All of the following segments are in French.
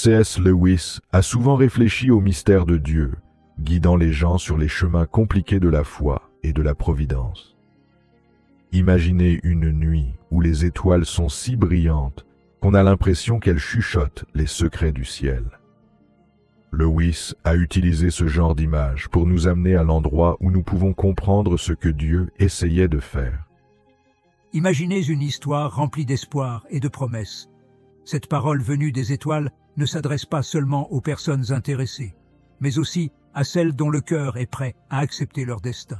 C.S. Lewis a souvent réfléchi au mystère de Dieu, guidant les gens sur les chemins compliqués de la foi et de la providence. Imaginez une nuit où les étoiles sont si brillantes qu'on a l'impression qu'elles chuchotent les secrets du ciel. Lewis a utilisé ce genre d'image pour nous amener à l'endroit où nous pouvons comprendre ce que Dieu essayait de faire. Imaginez une histoire remplie d'espoir et de promesses. Cette parole venue des étoiles ne s'adresse pas seulement aux personnes intéressées, mais aussi à celles dont le cœur est prêt à accepter leur destin.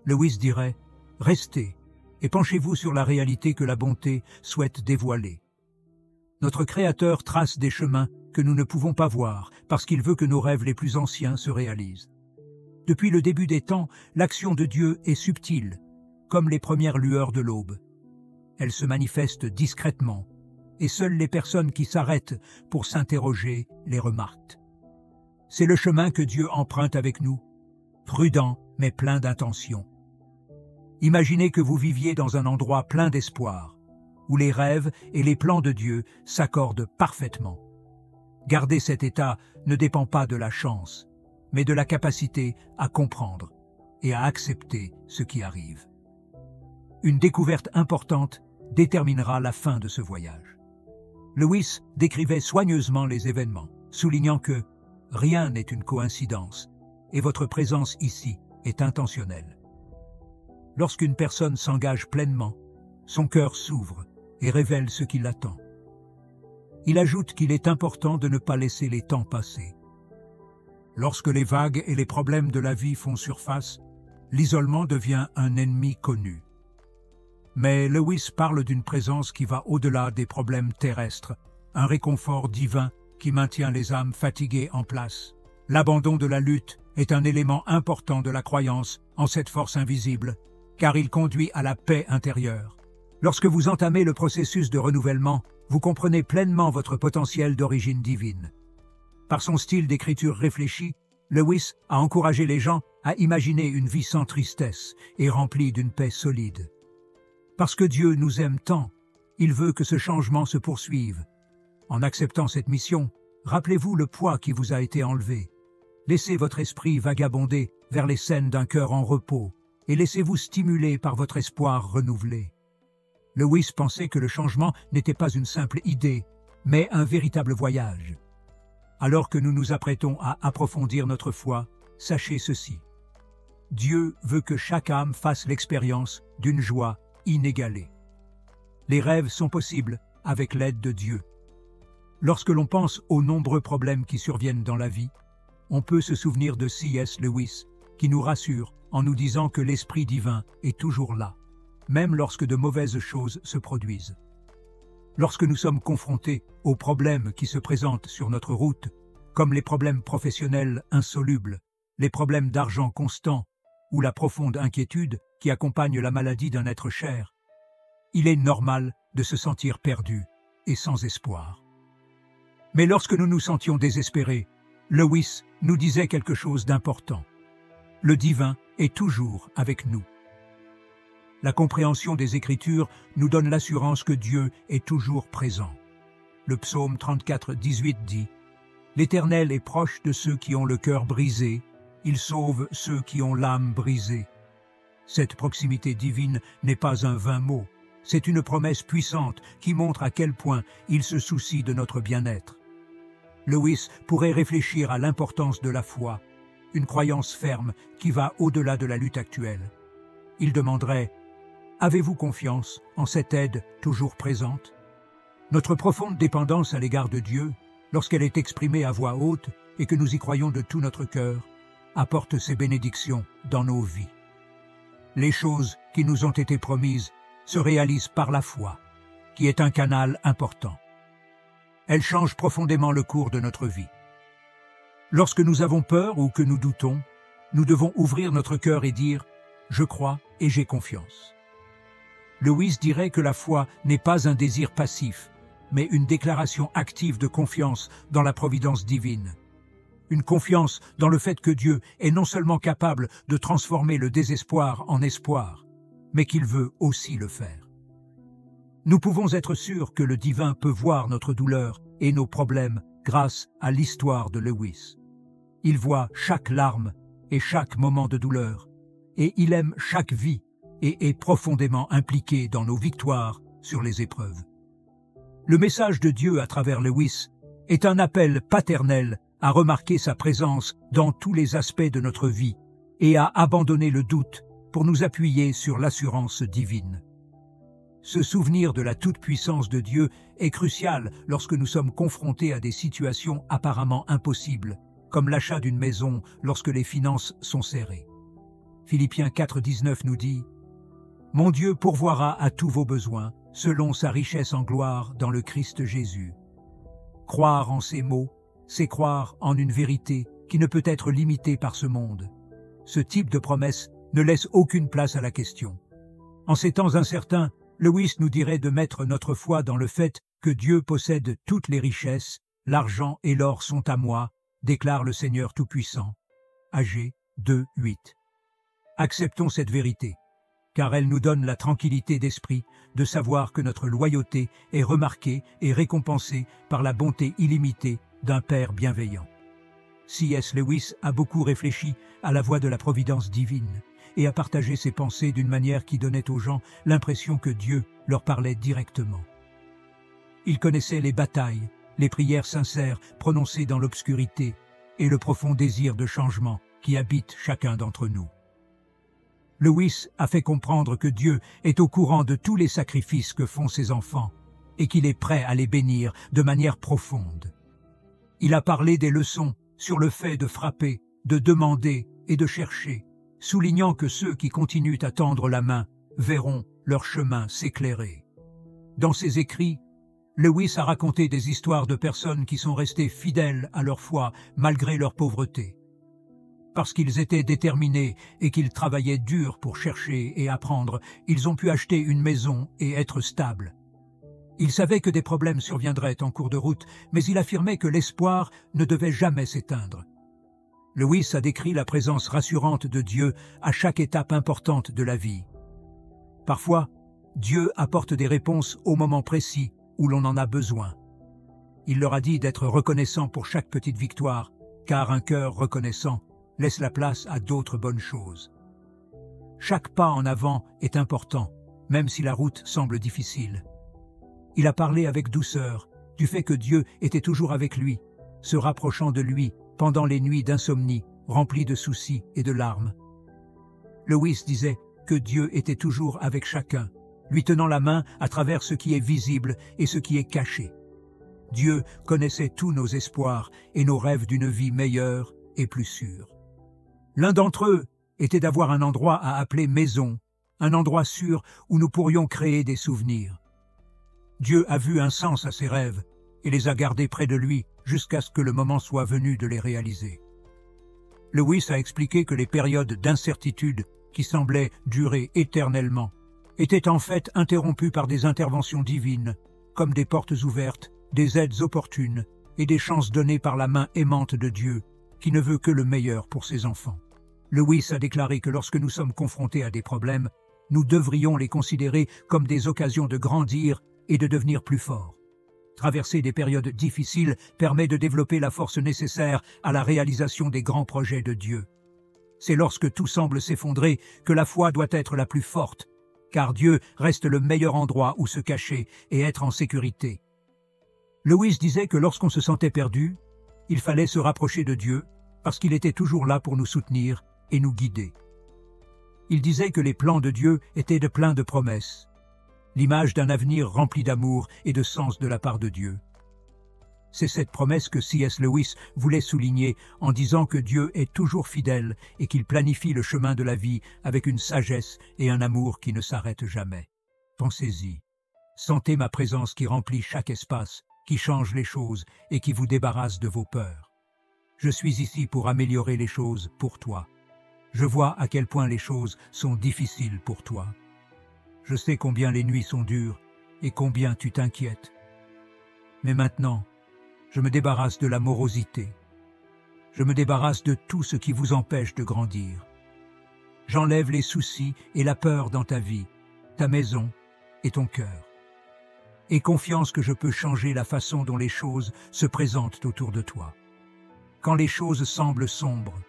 Lewis dirait « Restez et penchez-vous sur la réalité que la bonté souhaite dévoiler. » Notre Créateur trace des chemins que nous ne pouvons pas voir parce qu'il veut que nos rêves les plus anciens se réalisent. Depuis le début des temps, l'action de Dieu est subtile, comme les premières lueurs de l'aube. Elle se manifeste discrètement, et seules les personnes qui s'arrêtent pour s'interroger les remarquent. C'est le chemin que Dieu emprunte avec nous, prudent mais plein d'intention. Imaginez que vous viviez dans un endroit plein d'espoir, où les rêves et les plans de Dieu s'accordent parfaitement. Garder cet état ne dépend pas de la chance, mais de la capacité à comprendre et à accepter ce qui arrive. Une découverte importante déterminera la fin de ce voyage. Lewis décrivait soigneusement les événements, soulignant que rien n'est une coïncidence et votre présence ici est intentionnelle. Lorsqu'une personne s'engage pleinement, son cœur s'ouvre et révèle ce qui l'attend. Il ajoute qu'il est important de ne pas laisser les temps passer. Lorsque les vagues et les problèmes de la vie font surface, l'isolement devient un ennemi connu. Mais Lewis parle d'une présence qui va au-delà des problèmes terrestres, un réconfort divin qui maintient les âmes fatiguées en place. L'abandon de la lutte est un élément important de la croyance en cette force invisible, car il conduit à la paix intérieure. Lorsque vous entamez le processus de renouvellement, vous comprenez pleinement votre potentiel d'origine divine. Par son style d'écriture réfléchi, Lewis a encouragé les gens à imaginer une vie sans tristesse et remplie d'une paix solide. Parce que Dieu nous aime tant, il veut que ce changement se poursuive. En acceptant cette mission, rappelez-vous le poids qui vous a été enlevé. Laissez votre esprit vagabonder vers les scènes d'un cœur en repos et laissez-vous stimuler par votre espoir renouvelé. Lewis pensait que le changement n'était pas une simple idée, mais un véritable voyage. Alors que nous nous apprêtons à approfondir notre foi, sachez ceci. Dieu veut que chaque âme fasse l'expérience d'une joie inégalée. Les rêves sont possibles avec l'aide de Dieu. Lorsque l'on pense aux nombreux problèmes qui surviennent dans la vie, on peut se souvenir de C.S. Lewis, qui nous rassure en nous disant que l'Esprit divin est toujours là, même lorsque de mauvaises choses se produisent. Lorsque nous sommes confrontés aux problèmes qui se présentent sur notre route, comme les problèmes professionnels insolubles, les problèmes d'argent constant ou la profonde inquiétude qui accompagne la maladie d'un être cher, il est normal de se sentir perdu et sans espoir. Mais lorsque nous nous sentions désespérés, Lewis nous disait quelque chose d'important. Le divin est toujours avec nous. La compréhension des Écritures nous donne l'assurance que Dieu est toujours présent. Le psaume 34, 18 dit « L'Éternel est proche de ceux qui ont le cœur brisé, il sauve ceux qui ont l'âme brisée. » Cette proximité divine n'est pas un vain mot, c'est une promesse puissante qui montre à quel point il se soucie de notre bien-être. Lewis pourrait réfléchir à l'importance de la foi, une croyance ferme qui va au-delà de la lutte actuelle. Il demanderait « Avez-vous confiance en cette aide toujours présente ?» Notre profonde dépendance à l'égard de Dieu, lorsqu'elle est exprimée à voix haute et que nous y croyons de tout notre cœur, apporte ses bénédictions dans nos vies. Les choses qui nous ont été promises se réalisent par la foi, qui est un canal important. Elle change profondément le cours de notre vie. Lorsque nous avons peur ou que nous doutons, nous devons ouvrir notre cœur et dire « Je crois et j'ai confiance ». Lewis dirait que la foi n'est pas un désir passif, mais une déclaration active de confiance dans la providence divine. Une confiance dans le fait que Dieu est non seulement capable de transformer le désespoir en espoir, mais qu'il veut aussi le faire. Nous pouvons être sûrs que le divin peut voir notre douleur et nos problèmes grâce à l'histoire de Lewis. Il voit chaque larme et chaque moment de douleur, et il aime chaque vie et est profondément impliqué dans nos victoires sur les épreuves. Le message de Dieu à travers Lewis est un appel paternel à remarquer sa présence dans tous les aspects de notre vie et à abandonner le doute pour nous appuyer sur l'assurance divine. Ce souvenir de la toute-puissance de Dieu est crucial lorsque nous sommes confrontés à des situations apparemment impossibles, comme l'achat d'une maison lorsque les finances sont serrées. Philippiens 4,19 nous dit « Mon Dieu pourvoira à tous vos besoins, selon sa richesse en gloire dans le Christ Jésus. » Croire en ces mots, c'est croire en une vérité qui ne peut être limitée par ce monde. Ce type de promesse ne laisse aucune place à la question. En ces temps incertains, Lewis nous dirait de mettre notre foi dans le fait que Dieu possède toutes les richesses, l'argent et l'or sont à moi, déclare le Seigneur Tout-Puissant. Agé 2:8. Acceptons cette vérité, car elle nous donne la tranquillité d'esprit de savoir que notre loyauté est remarquée et récompensée par la bonté illimitée d'un Père bienveillant. C.S. Lewis a beaucoup réfléchi à la voix de la providence divine et a partagé ses pensées d'une manière qui donnait aux gens l'impression que Dieu leur parlait directement. Il connaissait les batailles, les prières sincères prononcées dans l'obscurité et le profond désir de changement qui habite chacun d'entre nous. Lewis a fait comprendre que Dieu est au courant de tous les sacrifices que font ses enfants et qu'il est prêt à les bénir de manière profonde. Il a parlé des leçons sur le fait de frapper, de demander et de chercher, soulignant que ceux qui continuent à tendre la main verront leur chemin s'éclairer. Dans ses écrits, Lewis a raconté des histoires de personnes qui sont restées fidèles à leur foi malgré leur pauvreté. Parce qu'ils étaient déterminés et qu'ils travaillaient dur pour chercher et apprendre, ils ont pu acheter une maison et être stables. Il savait que des problèmes surviendraient en cours de route, mais il affirmait que l'espoir ne devait jamais s'éteindre. Lewis a décrit la présence rassurante de Dieu à chaque étape importante de la vie. Parfois, Dieu apporte des réponses au moment précis où l'on en a besoin. Il leur a dit d'être reconnaissants pour chaque petite victoire, car un cœur reconnaissant laisse la place à d'autres bonnes choses. Chaque pas en avant est important, même si la route semble difficile. Il a parlé avec douceur du fait que Dieu était toujours avec lui, se rapprochant de lui pendant les nuits d'insomnie, remplies de soucis et de larmes. Lewis disait que Dieu était toujours avec chacun, lui tenant la main à travers ce qui est visible et ce qui est caché. Dieu connaissait tous nos espoirs et nos rêves d'une vie meilleure et plus sûre. L'un d'entre eux était d'avoir un endroit à appeler maison, un endroit sûr où nous pourrions créer des souvenirs. Dieu a vu un sens à ses rêves et les a gardés près de lui jusqu'à ce que le moment soit venu de les réaliser. Lewis a expliqué que les périodes d'incertitude qui semblaient durer éternellement étaient en fait interrompues par des interventions divines, comme des portes ouvertes, des aides opportunes et des chances données par la main aimante de Dieu, qui ne veut que le meilleur pour ses enfants. Lewis a déclaré que lorsque nous sommes confrontés à des problèmes, nous devrions les considérer comme des occasions de grandir et de devenir plus forts. Traverser des périodes difficiles permet de développer la force nécessaire à la réalisation des grands projets de Dieu. C'est lorsque tout semble s'effondrer que la foi doit être la plus forte, car Dieu reste le meilleur endroit où se cacher et être en sécurité. Lewis disait que lorsqu'on se sentait perdu, il fallait se rapprocher de Dieu parce qu'il était toujours là pour nous soutenir et nous guider. Il disait que les plans de Dieu étaient pleins de promesses, l'image d'un avenir rempli d'amour et de sens de la part de Dieu. C'est cette promesse que C.S. Lewis voulait souligner en disant que Dieu est toujours fidèle et qu'il planifie le chemin de la vie avec une sagesse et un amour qui ne s'arrêtent jamais. Pensez-y. Sentez ma présence qui remplit chaque espace, qui change les choses et qui vous débarrasse de vos peurs. Je suis ici pour améliorer les choses pour toi. Je vois à quel point les choses sont difficiles pour toi. Je sais combien les nuits sont dures et combien tu t'inquiètes. Mais maintenant, je me débarrasse de la morosité. Je me débarrasse de tout ce qui vous empêche de grandir. J'enlève les soucis et la peur dans ta vie, ta maison et ton cœur. et confiance que je peux changer la façon dont les choses se présentent autour de toi. Quand les choses semblent sombres,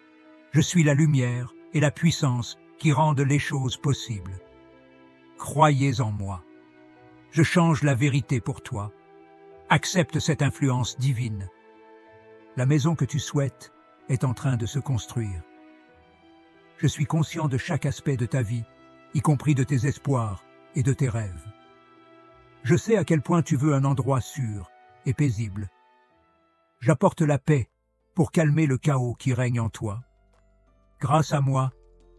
je suis la lumière et la puissance qui rendent les choses possibles. Croyez en moi. Je change la vérité pour toi. Accepte cette influence divine. La maison que tu souhaites est en train de se construire. Je suis conscient de chaque aspect de ta vie, y compris de tes espoirs et de tes rêves. Je sais à quel point tu veux un endroit sûr et paisible. J'apporte la paix pour calmer le chaos qui règne en toi. Grâce à moi,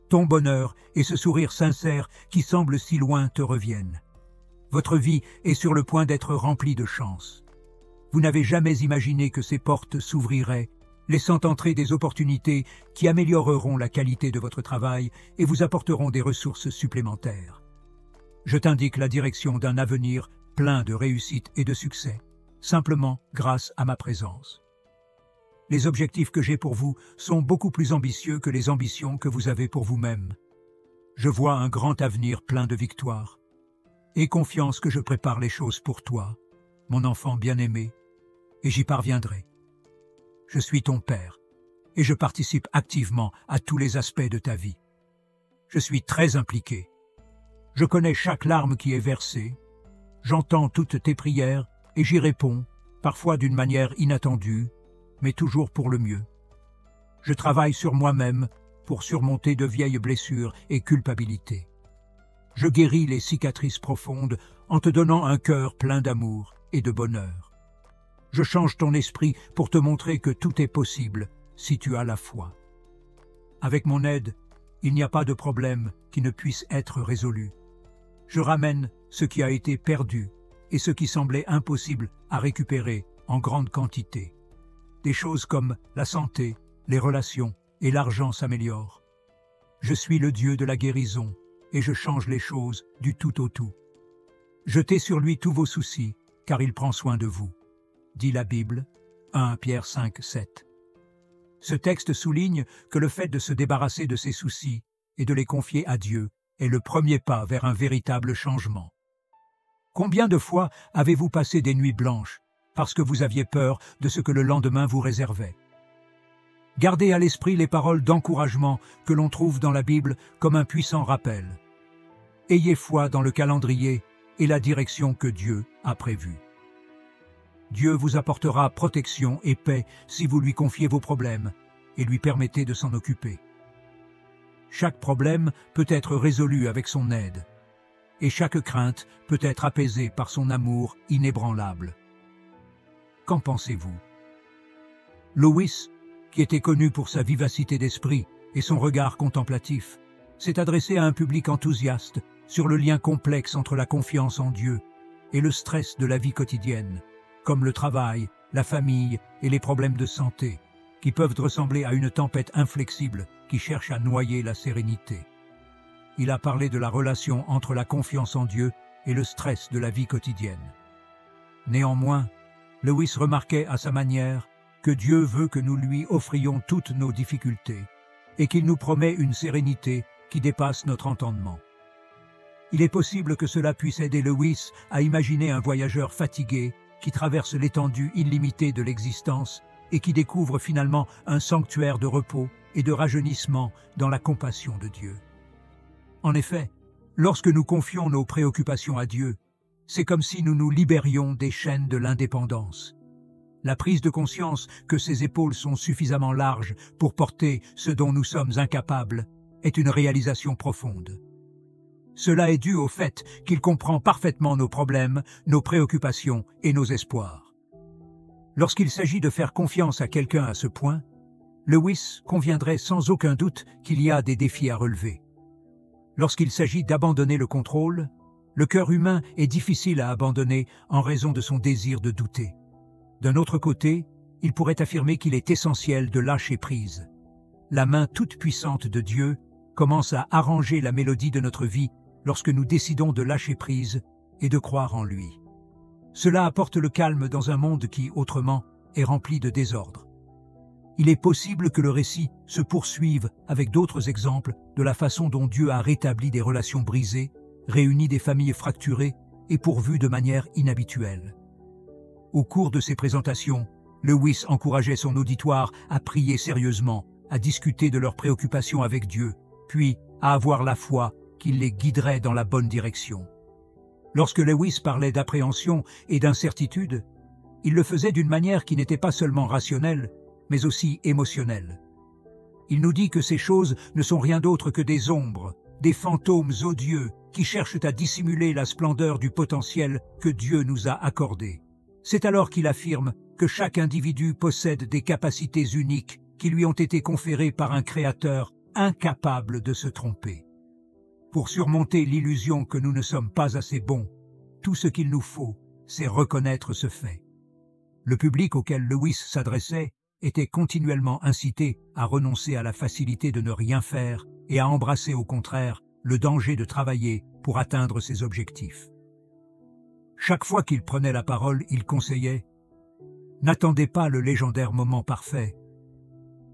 ton bonheur et ce sourire sincère qui semble si loin te reviennent. Votre vie est sur le point d'être remplie de chance. Vous n'avez jamais imaginé que ces portes s'ouvriraient, laissant entrer des opportunités qui amélioreront la qualité de votre travail et vous apporteront des ressources supplémentaires. Je t'indique la direction d'un avenir plein de réussite et de succès, simplement grâce à ma présence. Les objectifs que j'ai pour vous sont beaucoup plus ambitieux que les ambitions que vous avez pour vous-même. Je vois un grand avenir plein de victoires. Aie confiance que je prépare les choses pour toi, mon enfant bien-aimé, et j'y parviendrai. Je suis ton père, et je participe activement à tous les aspects de ta vie. Je suis très impliqué. Je connais chaque larme qui est versée, j'entends toutes tes prières et j'y réponds, parfois d'une manière inattendue, mais toujours pour le mieux. Je travaille sur moi-même pour surmonter de vieilles blessures et culpabilités. Je guéris les cicatrices profondes en te donnant un cœur plein d'amour et de bonheur. Je change ton esprit pour te montrer que tout est possible si tu as la foi. Avec mon aide, il n'y a pas de problème qui ne puisse être résolu. Je ramène ce qui a été perdu et ce qui semblait impossible à récupérer en grande quantité. Des choses comme la santé, les relations et l'argent s'améliorent. Je suis le Dieu de la guérison et je change les choses du tout au tout. Jetez sur lui tous vos soucis, car il prend soin de vous, dit la Bible, 1 Pierre 5, 7. Ce texte souligne que le fait de se débarrasser de ses soucis et de les confier à Dieu est le premier pas vers un véritable changement. Combien de fois avez-vous passé des nuits blanches parce que vous aviez peur de ce que le lendemain vous réservait? Gardez à l'esprit les paroles d'encouragement que l'on trouve dans la Bible comme un puissant rappel. Ayez foi dans le calendrier et la direction que Dieu a prévue. Dieu vous apportera protection et paix si vous lui confiez vos problèmes et lui permettez de s'en occuper. Chaque problème peut être résolu avec son aide, et chaque crainte peut être apaisée par son amour inébranlable. Qu'en pensez-vous? Lewis, qui était connu pour sa vivacité d'esprit et son regard contemplatif, s'est adressé à un public enthousiaste sur le lien complexe entre la confiance en Dieu et le stress de la vie quotidienne, comme le travail, la famille et les problèmes de santé, qui peuvent ressembler à une tempête inflexible qui cherche à noyer la sérénité. Il a parlé de la relation entre la confiance en Dieu et le stress de la vie quotidienne. Néanmoins, Lewis remarquait à sa manière que Dieu veut que nous lui offrions toutes nos difficultés et qu'il nous promet une sérénité qui dépasse notre entendement. Il est possible que cela puisse aider Lewis à imaginer un voyageur fatigué qui traverse l'étendue illimitée de l'existence et qui découvre finalement un sanctuaire de repos et de rajeunissement dans la compassion de Dieu. En effet, lorsque nous confions nos préoccupations à Dieu, c'est comme si nous nous libérions des chaînes de l'indépendance. La prise de conscience que ses épaules sont suffisamment larges pour porter ce dont nous sommes incapables est une réalisation profonde. Cela est dû au fait qu'il comprend parfaitement nos problèmes, nos préoccupations et nos espoirs. Lorsqu'il s'agit de faire confiance à quelqu'un à ce point, Lewis conviendrait sans aucun doute qu'il y a des défis à relever. Lorsqu'il s'agit d'abandonner le contrôle, le cœur humain est difficile à abandonner en raison de son désir de douter. D'un autre côté, il pourrait affirmer qu'il est essentiel de lâcher prise. La main toute puissante de Dieu commence à arranger la mélodie de notre vie lorsque nous décidons de lâcher prise et de croire en lui. Cela apporte le calme dans un monde qui, autrement, est rempli de désordre. Il est possible que le récit se poursuive avec d'autres exemples de la façon dont Dieu a rétabli des relations brisées, réuni des familles fracturées et pourvus de manière inhabituelle. Au cours de ses présentations, Lewis encourageait son auditoire à prier sérieusement, à discuter de leurs préoccupations avec Dieu, puis à avoir la foi qui les guiderait dans la bonne direction. Lorsque Lewis parlait d'appréhension et d'incertitude, il le faisait d'une manière qui n'était pas seulement rationnelle, mais aussi émotionnelle. Il nous dit que ces choses ne sont rien d'autre que des ombres, des fantômes odieux qui cherchent à dissimuler la splendeur du potentiel que Dieu nous a accordé. C'est alors qu'il affirme que chaque individu possède des capacités uniques qui lui ont été conférées par un créateur incapable de se tromper. Pour surmonter l'illusion que nous ne sommes pas assez bons, tout ce qu'il nous faut, c'est reconnaître ce fait. Le public auquel Lewis s'adressait était continuellement incité à renoncer à la facilité de ne rien faire et à embrasser au contraire le danger de travailler pour atteindre ses objectifs. Chaque fois qu'il prenait la parole, il conseillait « N'attendez pas le légendaire moment parfait.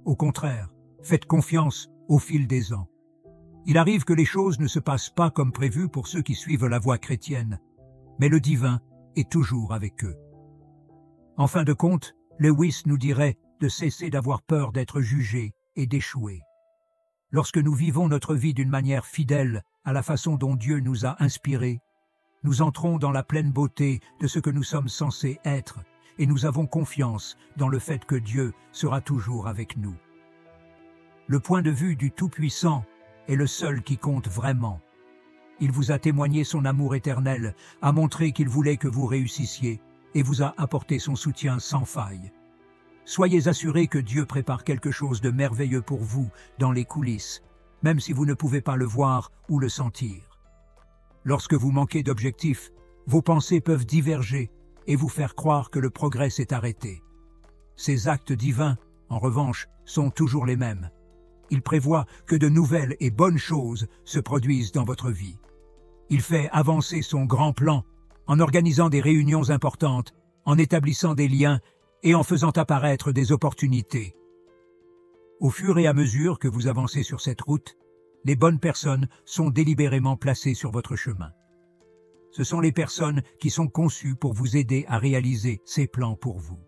Au contraire, faites confiance au fil des ans. Il arrive que les choses ne se passent pas comme prévu pour ceux qui suivent la voie chrétienne, mais le divin est toujours avec eux. » En fin de compte, Lewis nous dirait de cesser d'avoir peur d'être jugé et d'échouer. Lorsque nous vivons notre vie d'une manière fidèle à la façon dont Dieu nous a inspirés, nous entrons dans la pleine beauté de ce que nous sommes censés être et nous avons confiance dans le fait que Dieu sera toujours avec nous. Le point de vue du Tout-Puissant est le seul qui compte vraiment. Il vous a témoigné son amour éternel, a montré qu'il voulait que vous réussissiez et vous a apporté son soutien sans faille. Soyez assurés que Dieu prépare quelque chose de merveilleux pour vous dans les coulisses, même si vous ne pouvez pas le voir ou le sentir. Lorsque vous manquez d'objectifs, vos pensées peuvent diverger et vous faire croire que le progrès s'est arrêté. Ces actes divins, en revanche, sont toujours les mêmes. Il prévoit que de nouvelles et bonnes choses se produisent dans votre vie. Il fait avancer son grand plan en organisant des réunions importantes, en établissant des liens et en faisant apparaître des opportunités. Au fur et à mesure que vous avancez sur cette route, les bonnes personnes sont délibérément placées sur votre chemin. Ce sont les personnes qui sont conçues pour vous aider à réaliser ces plans pour vous.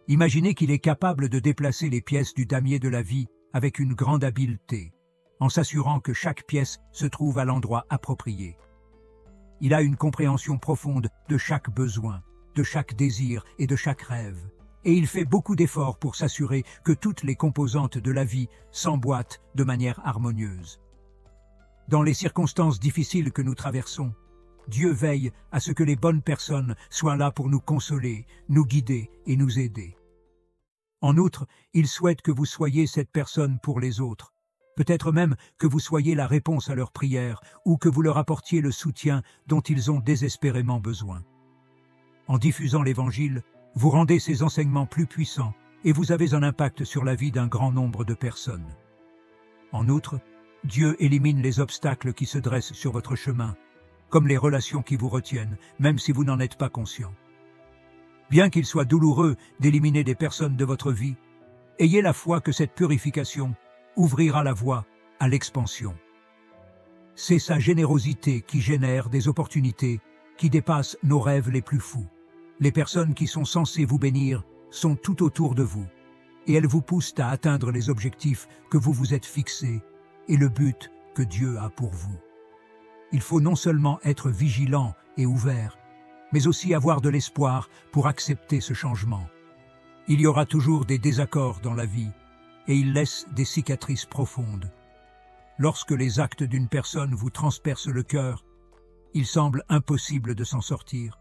Imaginez qu'il est capable de déplacer les pièces du damier de la vie avec une grande habileté, en s'assurant que chaque pièce se trouve à l'endroit approprié. Il a une compréhension profonde de chaque besoin, de chaque désir et de chaque rêve, et il fait beaucoup d'efforts pour s'assurer que toutes les composantes de la vie s'emboîtent de manière harmonieuse. Dans les circonstances difficiles que nous traversons, Dieu veille à ce que les bonnes personnes soient là pour nous consoler, nous guider et nous aider. En outre, il souhaite que vous soyez cette personne pour les autres, peut-être même que vous soyez la réponse à leurs prières ou que vous leur apportiez le soutien dont ils ont désespérément besoin. En diffusant l'Évangile, vous rendez ces enseignements plus puissants et vous avez un impact sur la vie d'un grand nombre de personnes. En outre, Dieu élimine les obstacles qui se dressent sur votre chemin, comme les relations qui vous retiennent, même si vous n'en êtes pas conscient. Bien qu'il soit douloureux d'éliminer des personnes de votre vie, ayez la foi que cette purification ouvrira la voie à l'expansion. C'est sa générosité qui génère des opportunités qui dépassent nos rêves les plus fous. Les personnes qui sont censées vous bénir sont tout autour de vous, et elles vous poussent à atteindre les objectifs que vous vous êtes fixés et le but que Dieu a pour vous. Il faut non seulement être vigilant et ouvert, mais aussi avoir de l'espoir pour accepter ce changement. Il y aura toujours des désaccords dans la vie, et ils laissent des cicatrices profondes. Lorsque les actes d'une personne vous transpercent le cœur, il semble impossible de s'en sortir.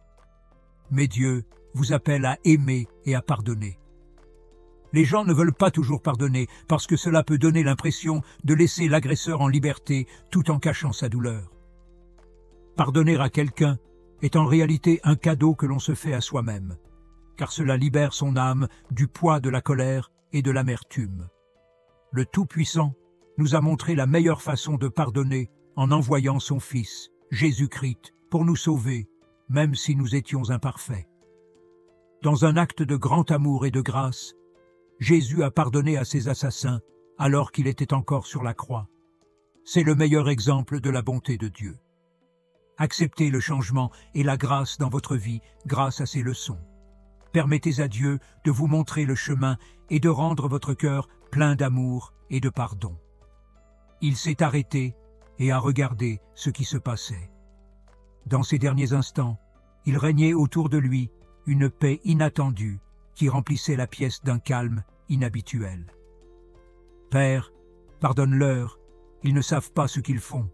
Mais Dieu vous appelle à aimer et à pardonner. Les gens ne veulent pas toujours pardonner parce que cela peut donner l'impression de laisser l'agresseur en liberté tout en cachant sa douleur. Pardonner à quelqu'un est en réalité un cadeau que l'on se fait à soi-même, car cela libère son âme du poids de la colère et de l'amertume. Le Tout-Puissant nous a montré la meilleure façon de pardonner en envoyant son Fils, Jésus-Christ, pour nous sauver, même si nous étions imparfaits. Dans un acte de grand amour et de grâce, Jésus a pardonné à ses assassins alors qu'il était encore sur la croix. C'est le meilleur exemple de la bonté de Dieu. Acceptez le changement et la grâce dans votre vie grâce à ces leçons. Permettez à Dieu de vous montrer le chemin et de rendre votre cœur plein d'amour et de pardon. Il s'est arrêté et a regardé ce qui se passait. Dans ces derniers instants, il régnait autour de lui une paix inattendue qui remplissait la pièce d'un calme inhabituel. « Père, pardonne-leur, ils ne savent pas ce qu'ils font, »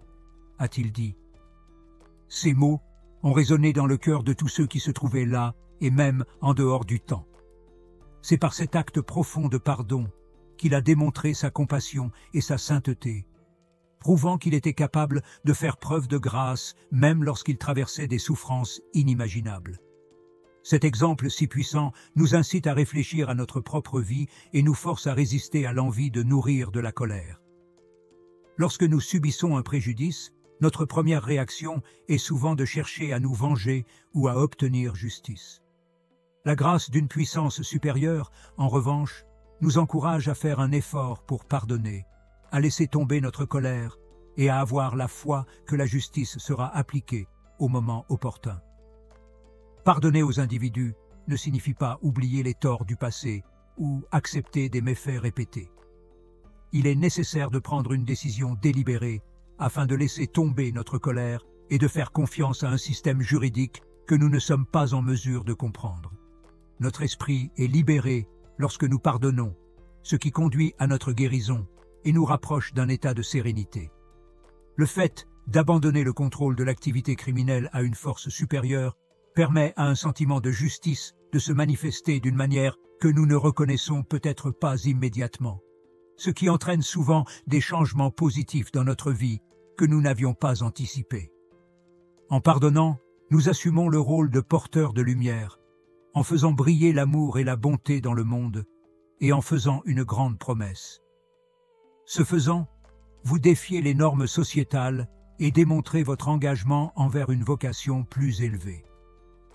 a-t-il dit. Ces mots ont résonné dans le cœur de tous ceux qui se trouvaient là et même en dehors du temps. C'est par cet acte profond de pardon qu'il a démontré sa compassion et sa sainteté, prouvant qu'il était capable de faire preuve de grâce même lorsqu'il traversait des souffrances inimaginables. Cet exemple si puissant nous incite à réfléchir à notre propre vie et nous force à résister à l'envie de nourrir de la colère. Lorsque nous subissons un préjudice, notre première réaction est souvent de chercher à nous venger ou à obtenir justice. La grâce d'une puissance supérieure, en revanche, nous encourage à faire un effort pour pardonner, à laisser tomber notre colère et à avoir la foi que la justice sera appliquée au moment opportun. Pardonner aux individus ne signifie pas oublier les torts du passé ou accepter des méfaits répétés. Il est nécessaire de prendre une décision délibérée afin de laisser tomber notre colère et de faire confiance à un système juridique que nous ne sommes pas en mesure de comprendre. Notre esprit est libéré lorsque nous pardonnons, ce qui conduit à notre guérison et nous rapproche d'un état de sérénité. Le fait d'abandonner le contrôle de l'activité criminelle à une force supérieure permet à un sentiment de justice de se manifester d'une manière que nous ne reconnaissons peut-être pas immédiatement, ce qui entraîne souvent des changements positifs dans notre vie que nous n'avions pas anticipés. En pardonnant, nous assumons le rôle de porteurs de lumière, en faisant briller l'amour et la bonté dans le monde, et en faisant une grande promesse. Ce faisant, vous défiez les normes sociétales et démontrez votre engagement envers une vocation plus élevée.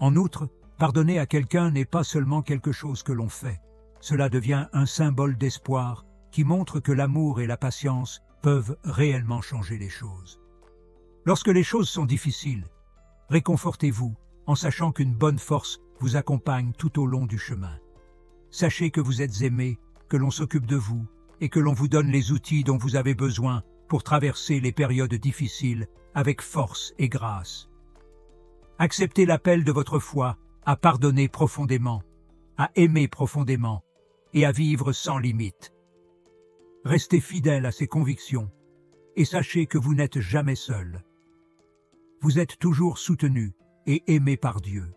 En outre, pardonner à quelqu'un n'est pas seulement quelque chose que l'on fait. Cela devient un symbole d'espoir qui montre que l'amour et la patience peuvent réellement changer les choses. Lorsque les choses sont difficiles, réconfortez-vous en sachant qu'une bonne force vous accompagne tout au long du chemin. Sachez que vous êtes aimé, que l'on s'occupe de vous et que l'on vous donne les outils dont vous avez besoin pour traverser les périodes difficiles avec force et grâce. Acceptez l'appel de votre foi à pardonner profondément, à aimer profondément et à vivre sans limite. Restez fidèle à ces convictions et sachez que vous n'êtes jamais seul. Vous êtes toujours soutenu et aimé par Dieu.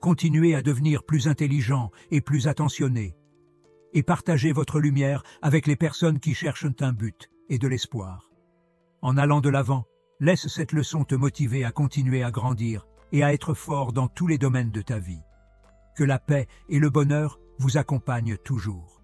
Continuez à devenir plus intelligent et plus attentionné et partagez votre lumière avec les personnes qui cherchent un but et de l'espoir. En allant de l'avant, laisse cette leçon te motiver à continuer à grandir et à être fort dans tous les domaines de ta vie. Que la paix et le bonheur vous accompagnent toujours.